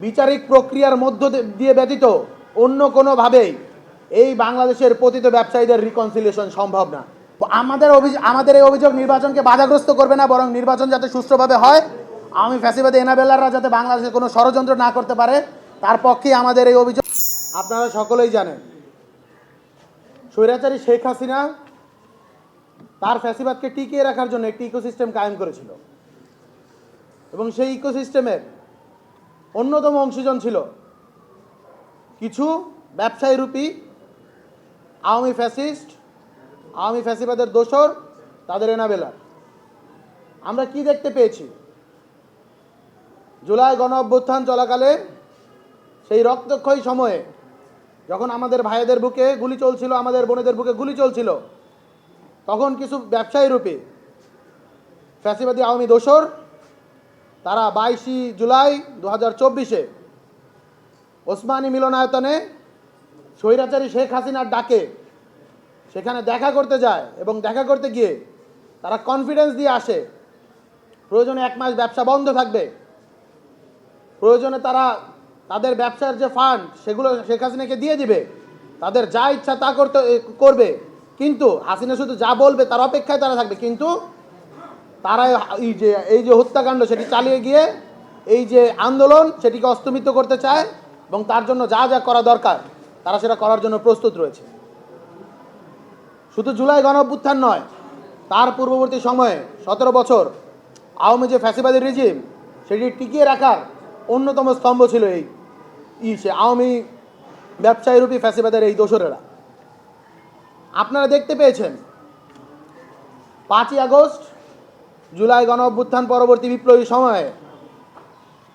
বিচারিক প্রক্রিয়ার মধ্য দিয়ে ব্যতীত অন্য কোনোভাবেই এই বাংলাদেশের পতিত ব্যবসায়ীদের রিকনসিলিয়েশন সম্ভব না। আমাদের এই অভিযোগ নির্বাচনকে বাধাগ্রস্ত করবে না, বরং নির্বাচন যাতে সুষ্ঠুভাবে হয়, আওয়ামী ফ্যাসিবাদী এনাবেলাররা যাতে বাংলাদেশে কোনো ষড়যন্ত্র না করতে পারে, তার পক্ষেই আমাদের এই অভিযোগ। আপনারা সকলেই জানেন, স্বৈরাচারী শেখ হাসিনা তার ফ্যাসিবাদকে টিকিয়ে রাখার জন্য একটি ইকোসিস্টেম কায়েম করেছিল, এবং সেই ইকোসিস্টেমের অন্যতম অংশীজন ছিল কিছু ব্যবসায়ীরূপী আওয়ামী ফ্যাসিস্ট, আওয়ামী ফ্যাসিবাদের দোসর, তাদের এনাবেলার। আমরা কি দেখতে পেয়েছি? জুলাই গণ অভ্যুত্থান চলাকালে সেই রক্তক্ষয়ী সময়ে যখন আমাদের ভাইদের বুকে গুলি চলছিল, আমাদের বোনেদের বুকে গুলি চলছিল, তখন কিছু ব্যবসায়ীরূপী ফ্যাসিবাদী আওয়ামী দোসর তারা 22 জুলাই 2024 ওসমানী মিলনায়তনে স্বৈরাচারী শেখ হাসিনার ডাকে সেখানে দেখা করতে যায়, এবং দেখা করতে গিয়ে তারা কনফিডেন্স দিয়ে আসে প্রয়োজনে 1 মাস ব্যবসা বন্ধ থাকবে, প্রয়োজনে তারা তাদের ব্যবসার যে ফান্ড সেগুলো শেখ হাসিনাকে দিয়ে দিবে, তাদের যা ইচ্ছা তা করবে, কিন্তু হাসিনা শুধু যা বলবে তার অপেক্ষায় তারা থাকবে। কিন্তু তারা এই যে হত্যাকাণ্ড সেটি চালিয়ে গিয়ে এই যে আন্দোলন সেটিকে অস্তমিত করতে চায়, এবং তার জন্য যা যা করা দরকার তারা সেটা করার জন্য প্রস্তুত রয়েছে। শুধু জুলাই গণ অভ্যুত্থান নয়, তার পূর্ববর্তী সময়ে 17 বছর আওয়ামী যে ফ্যাসিবাদী রেজিম সেটি টিকিয়ে রাখার অন্যতম স্তম্ভ ছিল সে আওয়ামী ব্যবসায়ীরূপী ফ্যাসিবাদের এই দোসরেরা। আপনারা দেখতে পেয়েছেন 5ই আগস্ট জুলাই গণ অভ্যুত্থান পরবর্তী বিপ্লবী সময়ে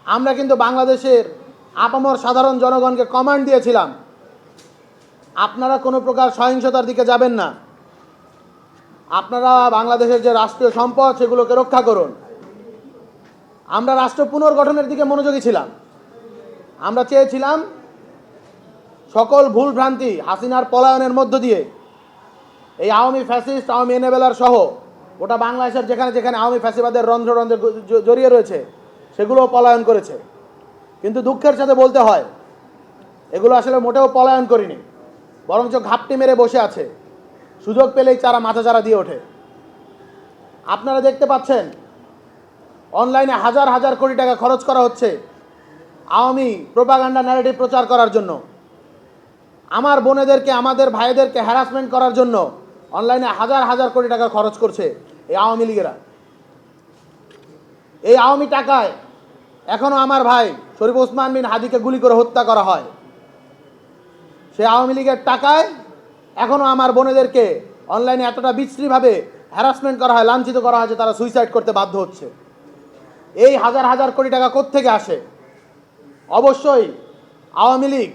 আমরা কিন্তু বাংলাদেশের আপামর সাধারণ জনগণকে কমান্ড দিয়েছিলাম, আপনারা কোনো প্রকার সহিংসতার দিকে যাবেন না, আপনারা বাংলাদেশের যে রাষ্ট্রীয় সম্পদ সেগুলোকে রক্ষা করুন। আমরা রাষ্ট্র পুনর্গঠনের দিকে মনোযোগী ছিলাম। আমরা চেয়েছিলাম সকল ভুল ভ্রান্তি হাসিনার পলায়নের মধ্য দিয়ে এই আওয়ামী ফ্যাসিস্ট, আওয়ামী এনাবেলার সহ গোটা বাংলাদেশের যেখানে যেখানে আওয়ামী ফ্যাসিবাদের রন্ধ্র রন্ধ্রে জড়িয়ে রয়েছে সেগুলোও পলায়ন করেছে। কিন্তু দুঃখের সাথে বলতে হয়, এগুলো আসলে মোটেও পলায়ন করিনি, বরঞ্চ ঘাপটি মেরে বসে আছে, সুযোগ পেলেই তারা মাথাচাড়া দিয়ে ওঠে। আপনারা দেখতে পাচ্ছেন অনলাইনে হাজার হাজার কোটি টাকা খরচ করা হচ্ছে আওয়ামী প্রোপাগান্ডা ন্যারেটিভ প্রচার করার জন্য, আমার বোনেদেরকে, আমাদের ভাইদেরকে হ্যারাসমেন্ট করার জন্য অনলাইনে হাজার হাজার কোটি টাকা খরচ করছে এই আওয়ামী লীগেরা। এই আওয়ামী টাকায় এখনও আমার ভাই শরীফ ওসমান বিন হাদিকে গুলি করে হত্যা করা হয়। সেই আওয়ামী লীগের টাকায় এখনও আমার বোনেদেরকে অনলাইনে এতটা বিশ্রীভাবে হ্যারাসমেন্ট করা হয়, লাঞ্ছিত করা হয় যে তারা সুইসাইড করতে বাধ্য হচ্ছে। এই হাজার হাজার কোটি টাকা কোত্থেকে আসে? অবশ্যই আওয়ামী লীগ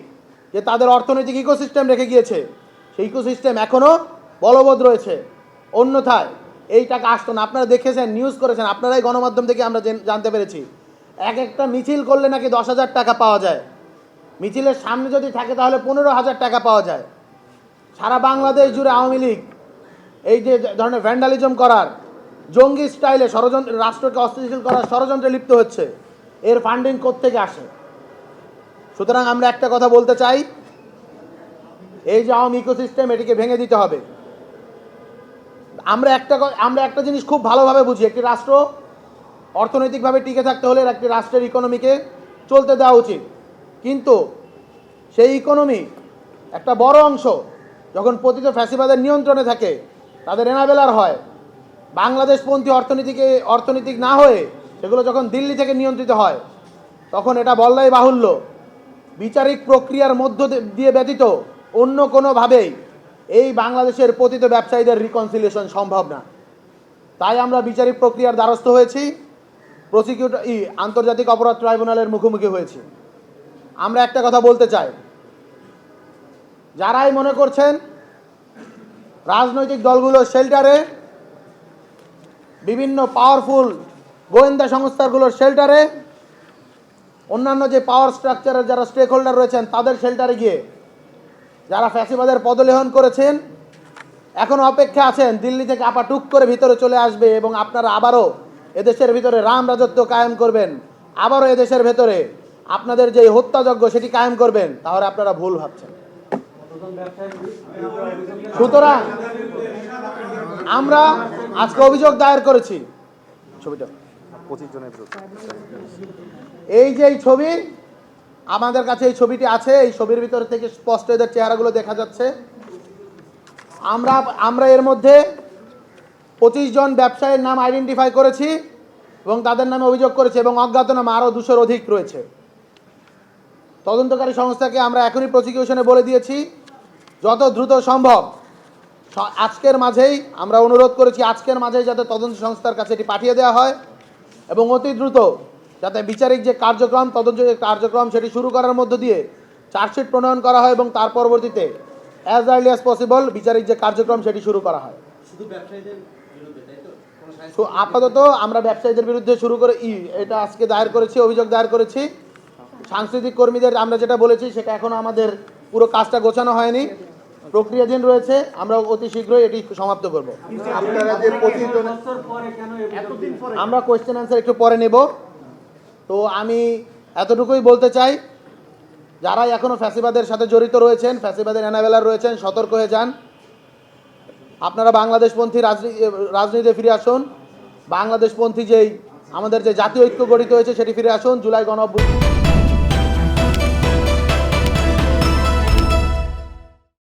যে তাদের অর্থনৈতিক ইকোসিস্টেম রেখে গিয়েছে, সেই ইকোসিস্টেম এখনও বলবৎ রয়েছে, অন্যথায় এই টাকা আসতো না। আপনারা দেখেছেন, নিউজ করেছেন, আপনারাই গণমাধ্যম থেকে আমরা জানতে পেরেছি একটা মিছিল করলে নাকি 10,000 টাকা পাওয়া যায়, মিছিলের সামনে যদি থাকে তাহলে 15,000 টাকা পাওয়া যায়। সারা বাংলাদেশ জুড়ে আওয়ামী লীগ এই যে ধরনের ভ্যান্ডালিজম করার, জঙ্গি স্টাইলে ষড়যন্ত্র, রাষ্ট্রকে অস্থিতিশীল করার ষড়যন্ত্রে লিপ্ত হচ্ছে। এর ফান্ডিং কোত্থেকে আসে? সুতরাং আমরা একটা কথা বলতে চাই, এই যে আওয়ামী ইকোসিস্টেম এটিকে ভেঙে দিতে হবে। আমরা একটা জিনিস খুব ভালোভাবে বুঝি, একটি রাষ্ট্র অর্থনৈতিকভাবে টিকে থাকতে হলে একটি রাষ্ট্রের ইকোনমিকে চলতে দেওয়া উচিত, কিন্তু সেই ইকোনমি একটা বড় অংশ যখন পতিত ফ্যাসিবাদের নিয়ন্ত্রণে থাকে, তাদের এনাবেলার হয়, বাংলাদেশপন্থী অর্থনীতিক না হয়ে সেগুলো যখন দিল্লি থেকে নিয়ন্ত্রিত হয়, তখন এটা বললেই বাহুল্য বিচারিক প্রক্রিয়ার মধ্য দিয়ে ব্যতীত অন্য কোনোভাবেই এই বাংলাদেশের পতিত ব্যবসায়ীদের রিকনসিলিয়েশন সম্ভব না। তাই আমরা বিচারিক প্রক্রিয়ার দ্বারস্থ হয়েছি, আন্তর্জাতিক অপরাধ ট্রাইব্যুনালের মুখোমুখি হয়েছি। আমরা একটা কথা বলতে চাই, যারাই মনে করছেন রাজনৈতিক দলগুলোর শেল্টারে, বিভিন্ন পাওয়ারফুল গোয়েন্দা সংস্থাগুলোর শেল্টারে, অন্যান্য যে পাওয়ার স্ট্রাকচারের যারা স্টেক হোল্ডার রয়েছেন তাদের শেল্টারে গিয়ে যারা ফ্যাসিবাদের পদলেহন করেছেন, এখন অপেক্ষা আছেন দিল্লি থেকে আপা টুক করে ভিতরে চলে আসবে এবং আপনারা আবারও এদেশের ভিতরে রাম রাজত্ব কায়েম করবেন, আবারও এদেশের ভেতরে আপনাদের যে হত্যাযজ্ঞ সেটি কায়েম করবেন, তাহলে আপনারা ভুল ভাবছেন। সুতরাং আমরা আজকে অভিযোগ দায়ের করেছি। ছবিটা 25 জনের বিরুদ্ধে। এই যে এই ছবি, আমাদের কাছে এই ছবিটি আছে। এই ছবির ভিতর থেকে স্পষ্ট এদের চেহারাগুলো দেখা যাচ্ছে। আমরা এর মধ্যে 25 জন ব্যবসায়ীর নাম আইডেন্টিফাই করেছি এবং তাদের নামে অভিযোগ করেছি, এবং অজ্ঞাতনামা আরও 200-র অধিক রয়েছে। তদন্তকারী সংস্থাকে আমরা এখনই প্রসিকিউশনে বলে দিয়েছি, যত দ্রুত সম্ভব আজকের মাঝেই আমরা অনুরোধ করেছি, আজকের মাঝেই যাতে তদন্ত সংস্থার কাছে এটি পাঠিয়ে দেওয়া হয় এবং অতি দ্রুত যাতে বিচারিক যে কার্যক্রম, তদন্ত যে কার্যক্রম সেটি শুরু করার মধ্য দিয়ে চার্জশিট প্রণয়ন করা হয় এবং তার পরবর্তীতে অ্যাজ আর্লি অ্যাজ পসিবল বিচারিক যে কার্যক্রম সেটি শুরু করা হয়। শুধু ব্যবসায়ীদের বিরুদ্ধে, তাই তো? আপাতত আমরা ব্যবসায়ীদের বিরুদ্ধে শুরু করে এটা আজকে দায়ের করেছি, অভিযোগ দায়ের করেছি। সাংস্কৃতিক কর্মীদের আমরা যেটা বলেছি সেটা এখনো আমাদের পুরো কাজটা গোছানো হয়নি, প্রক্রিয়াধীন রয়েছে। আমরা অতি শীঘ্রই এটি সমাপ্ত করব। আপনারা যে 25 জনের আমরা কোয়েশ্চেন অ্যান্সার একটু পরে নেব। তো আমি এতটুকুই বলতে চাই, যারা এখনো ফ্যাসিবাদের সাথে জড়িত রয়েছেন, ফ্যাসিবাদের এনাবেলার রয়েছেন, সতর্ক হয়ে যান। আপনারা বাংলাদেশপন্থী রাজনীতিতে ফিরে আসুন। বাংলাদেশপন্থী যেই আমাদের যে জাতীয় ঐক্য গঠিত হয়েছে সেটি ফিরে আসুন। জুলাই গণ অভ্যুত্থান